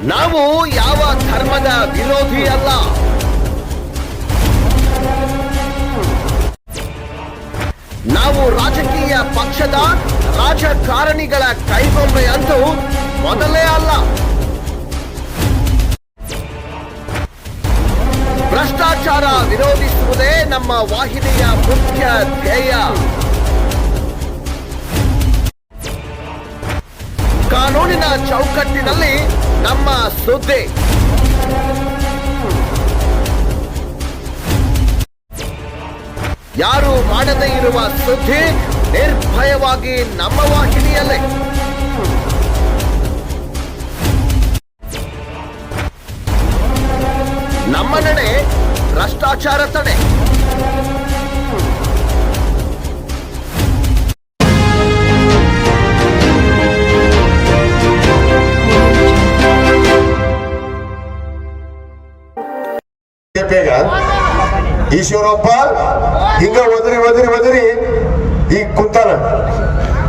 ನಾವು ಯಾವ ಧರ್ಮದ ವಿರೋಧಿ ಅಲ್ಲ. ನಾವು ರಾಜಕೀಯ ಪಕ್ಷದ ರಾಜಕಾರಣಿಗಳ ಕೈಗೊಂಬೆ ಅಂತೂ ಮೊದಲೇ ಅಲ್ಲ. ಭ್ರಷ್ಟಾಚಾರ ವಿರೋಧಿಸುವುದೇ ನಮ್ಮ ವಾಹಿನಿಯ ಮುಖ್ಯ ಧ್ಯೇಯ. ಕಾನೂನಿನ ಚೌಕಟ್ಟಿನಲ್ಲಿ ನಮ್ಮ ಸುದ್ದಿ. ಯಾರು ಮಾಡದೇ ಇರುವ ಸುದ್ದಿ ನಿರ್ಭಯವಾಗಿ ನಮ್ಮ ವಾಹಿನಿಯಲ್ಲೇ. ನಮ್ಮ ನಡೆ ಭ್ರಷ್ಟಾಚಾರ ತಡೆ. ಈಶ್ವರಪ್ಪ ಹಿಂಗ ಒದರಿ ಒದರಿ ಒದರಿ ಈಗ ಕುಂತಾನ.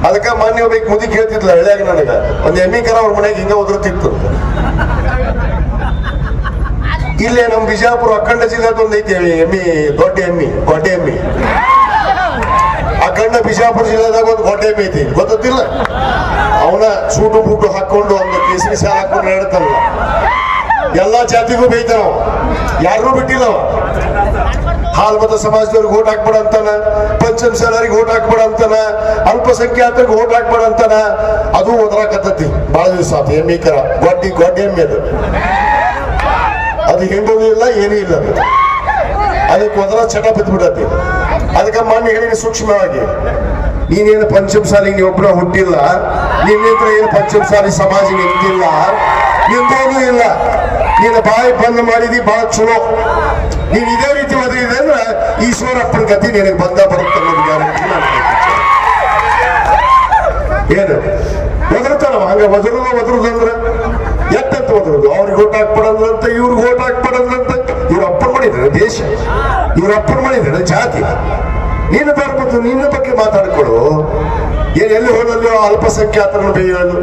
ಅದಕ್ಕ ಮಾನ್ಯ ಬೇಕು ಮುದಿ ಕೇಳ್ತಿದ್ಲ ಹಳ್ಳಿಯಾಗ ನನಗ ಒಂದ್ ಎಮ್ಮಿ ಕರ ಅವ್ರ ಮನೆಗೆ ಹಿಂಗ ಒದರ್ತಿತ್ತು. ಇಲ್ಲೇ ನಮ್ ಬಿಜಾಪುರ ಅಖಂಡ ಜಿಲ್ಲೆದ ಒಂದ್ ಐತಿ ಎಮ್ಮಿ, ದೊಡ್ಡ ಎಮ್ಮಿ, ಗೊಡ್ಡೆ ಎಮ್ಮಿ. ಅಖಂಡ ಬಿಜಾಪುರ ಜಿಲ್ಲೆದಾಗ ಒಂದು ಗೊಡ್ಡೆ ಎಮ್ಮಿ ಐತಿ, ಗೊತ್ತಿಲ್ಲ. ಅವನ ಸೂಟು ಬೂಟು ಹಾಕೊಂಡು ಒಂದು ಕೇಸರಿ ಶಾಲ ಹಾಕೊಂಡು ಹೇಳ್ತಾನಲ್ಲ, ಎಲ್ಲಾ ಜಾತಿಗೂ ಬೈತಾನ, ಯಾರೂ ಬಿಟ್ಟಿಲ್ಲ. ಹಾಲ್ ಮತ ಸಮಾಜದವ್ರಿಗೆ ಓಟ್ ಹಾಕ್ಬೇಡ ಅಂತಾನ, ಪಂಚಮಸಾಲರಿಗೆ ಓಟ್ ಹಾಕ್ಬೇಡ ಅಂತಾನ, ಅಲ್ಪಸಂಖ್ಯಾತರಿಗೆ ಓಟ್ ಹಾಕ್ಬೇಡ ಅಂತಾನ. ಅದು ಒದರಾಕತ್ತತಿ ಬಹಳ ದಿವಸ ಆತ. ಎಮ್ಮಿ ಕರ ಗೊಡ್ಡೆ ಎಮ್ಮಿ ಅದು ಹೆಂಗೋದು ಇಲ್ಲ, ಏನೂ ಇಲ್ಲ. ಅದಕ್ಕೆ ಒದರ ಚಟ ಬಿದ್ದ್ಬಿಡತಿ. ಅದಕ್ಕೆ ಮಾನ್ಯ ಹೇಳಿ ಸೂಕ್ಷ್ಮವಾಗಿ, ನೀನೇನು ಪಂಚಮಸಾಲಿಗೆ ನೀವೊಬ್ಬರ ಹುಟ್ಟಿಲ್ಲ, ನಿನ್ನಿಂದ ಏನು ಪಂಚಮಸಾಲಿ ಸಮಾಜ ನಿಂತಿಲ್ಲ, ನಿಂದೇನೂ ಇಲ್ಲ. ನೀನು ಬಾಯಿ ಬಂದ್ ಮಾಡಿದಿ ಬಹಳ ಚಲೋ. ನೀನ್ ಇದೇ ರೀತಿ ಒದರಿದೆ ಅಂದ್ರೆ ಈಶ್ವರಪ್ಪನ ಗತಿ ನಿನಗೆ ಬಂದ ಬರುತ್ತೆ ಅನ್ನೋದು ಗ್ಯಾರಂಟಿ. ಏನು ಒದರ್ತಾನವ ಹಂಗ ಒದರುದಂದ್ರೆ ಎತ್ತಂತ ಒದರುದು. ಅವ್ರಿಗೆ ಓಟ್ ಹಾಕ್ಬಿಡಂದ್ರಂತ, ಇವ್ರಿಗೆ ಓಟ್ ಹಾಕ್ಬಿಡಂದ್ರಂತ. ಇವ್ರ ಅಪ್ಪನ್ ಮಾಡಿದ್ರೆ ದೇಶ, ಇವ್ರ ಅಪ್ಪನ್ ಮಾಡಿದ್ರೆ ಜಾತಿ. ನೀನು ಬರ್ಬೋದು, ನಿನ್ನ ಬಗ್ಗೆ ಮಾತಾಡ್ಕೊಡು. ಏನ್ ಎಲ್ಲಿ ಹೋದಲ್ಲೋ ಅಲ್ಪಸಂಖ್ಯಾತರನ್ನು ಬೇಯೋದು.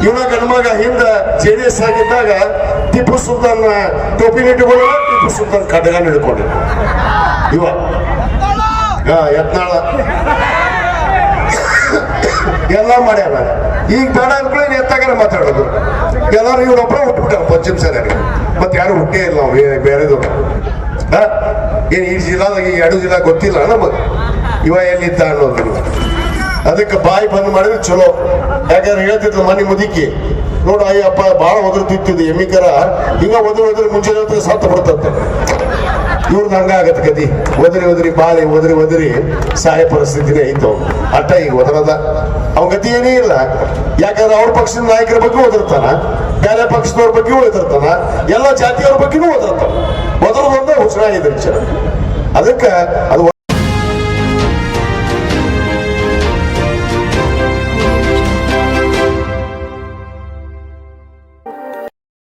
ಇವನ ಗಂಡ್ಮಗ ಹಿಂದ JDS ಆಗಿದ್ದಾಗ ಟಿಪ್ಪು ಸುಲ್ತಾನ್ ಟೋಪಿ ಇಟ್ಟುಕೊಳ್ಳ, ಟಿಪ್ಪು ಸುಲ್ತಾನ್ ಖಡ್ಗ ಹಿಡ್ಕೊಂಡು ಇವ ಯತ್ನಾಳ ಎಲ್ಲ ಮಾಡ್ಯಾರ. ಈಗ ಬೇಡ ಅನ್ಕೊಳ್ಳಿ ಎತ್ತಾಗಾರ ಮಾತಾಡೋದು. ಎಲ್ಲಾರು ಇವ್ರೊಬ್ಬರ ಹುಟ್ಬಿಟ್ಟಾರ ಪಂಚಮಸಾಲಿಯಾಗ. ಮತ್ತೆ ಯಾರು ಹುಟ್ಟೇ ಇಲ್ಲ ನಾವು ಬೇರೆದವ್ರು. ಏನ್ ಈ ಜಿಲ್ಲಾದಾಗ ಈ 2 ಜಿಲ್ಲಾ ಗೊತ್ತಿಲ್ಲ ನಮಗ್ ಇವ ಎಲ್ಲಿದ್ದ ಅನ್ನೋದು. ಅದಕ್ಕೆ ಬಾಯಿ ಬಂದ್ ಮಾಡಿದ್ರೆ ಚಲೋ. ಯಾಕಂದ್ರೆ ಹೇಳ್ತಿದ್ರು ಮನೆ ಮುದುಕಿ, ನೋಡು ಅಯ್ಯಪ್ಪ ಬಾಳ ಒದರ್ತಿತ್ತು ಎಮ್ಮಿ ಕರ, ಹಿಂಗ ಒದರಿ ಮುಂಚೆ ಸತ್ತ ಬಿಡ್ತಂತ. ಇವ್ರದ್ದು ಹಂಗ ಆಗತ್ತ ಗತಿ. ಒದರಿ ಬಾಳಿ ಒದರಿ ಸಾಯ ಪರಿಸ್ಥಿತಿನೇ ಐತು. ಅಟ್ಟ ಈಗ ಒದರದ ಅವನ ಗತಿ ಏನೇ ಇಲ್ಲ. ಯಾಕಂದ್ರೆ ಅವ್ರ ಪಕ್ಷದ ನಾಯಕರ ಬಗ್ಗೆ ಒದರ್ತಾನ, ಬೇರೆ ಪಕ್ಷದವ್ರ ಬಗ್ಗೆ ಒದರ್ತಾನ, ಎಲ್ಲ ಜಾತಿಯವ್ರ ಬಗ್ಗೆನೂ ಒದರ್ತಾನ. ಒದರೋದೊಂದ ಹುಚ್ಚನಾಗಿದ್ರಿ. ಅದಕ್ಕೆ ಅದು